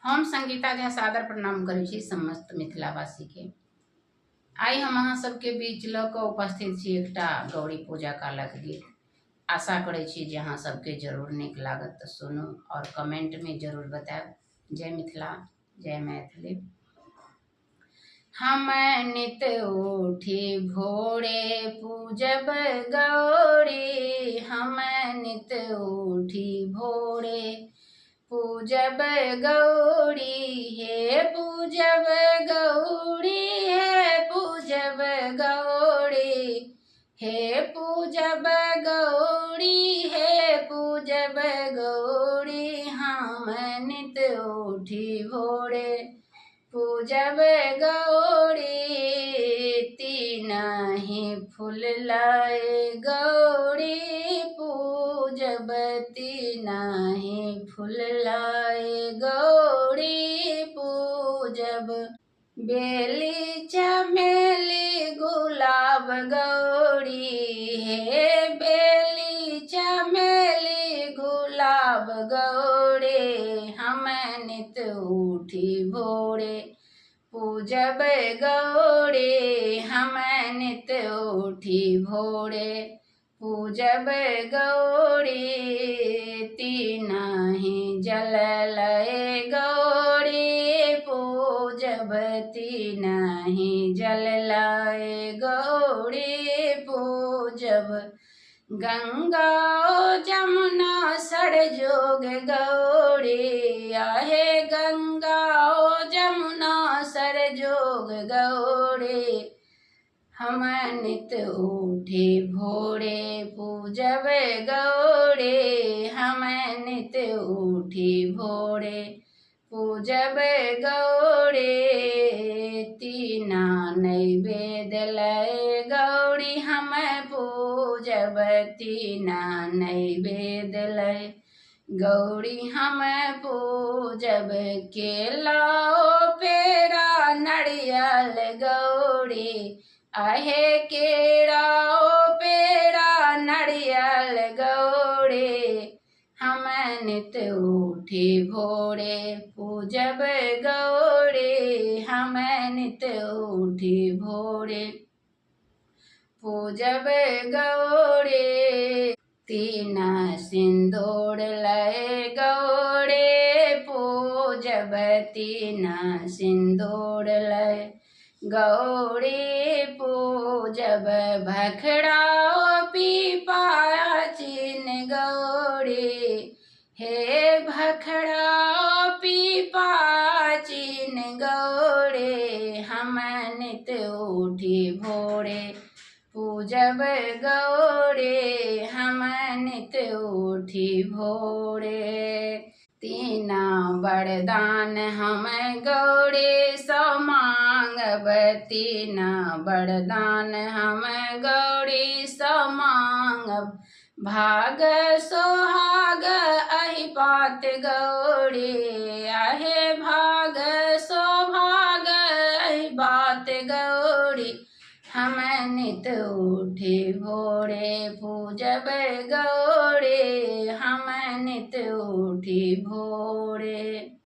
हम संगीता झा सादर प्रणाम करै छी समस्त मिथिलावासी के। आई हम अहाँ सबके बीच ल क उपस्थित छी एकटा गौरी पूजा कालक गीत। आशा करै छी जे अहाँ सबके जरूर नीक लागत तऽ सुनू और कमेंट में जरूर बताएब। जय मिथिला, जय मैथिली। हम नित उठी भोरे पूजब गौरी, हम नित उठी भोरे पूजब गौरी, हे पूजब गौरी, हे पूजब गौरी, हे पूजब गौरी, हे पूजब गौरी। हम नित उठी भोरे पूजब गौरी, तीन ही फूल लाए गौरी पूजब, तीन ही फूल लाए गौरी पूजब। बेली चमेली गुलाब गौरी, हे बेली चमेली गुलाब गौरी। हम नित उठी भोरे पूजब गौरी, हम नित उठी भोरे पूजब गौरी, तीन ही जल लय गौरी पूजब, तीन ही जल लय गौरी पूजब। गंगा जमुना सरजोग गौरी, आहे गंगा जमुना सरजोग गौरी। हम नित उठी भोरे पूजब गौरी, हम नित उठी भोरे पूजब गौरी, तीन नैवेद्य लय गौरी हम पूजब, तीन नैवेद्य लय गौरी हम पूजब। केला पेड़ा नारियल गौरी, आहे केरा पेड़ा नारियल गौरी। हम नित उठी भोरे पूजब गौरी, हम नित उठी भोरे पूजब गौरी, तीन सिंदूर लय गौरी पूजब, तीन सिंदूर लय गौरी पूजब। भखड़ा पीपाचिन गौरी, हे भखड़ा पीपाचिन गौरी। हम नित उठी भोरे पूजब गौरी, हम नित उठी भोरे। तीन वरदान हम गौरी सो मांगब, तीन वरदान हम गौरी सो मांगब। भाग सोहाग अहि पात गौरी, आहे भाग सौभाग अहि बात गौरी। हम नित उठी भोरे पूजब गौरी, हम नित उठी भोरे।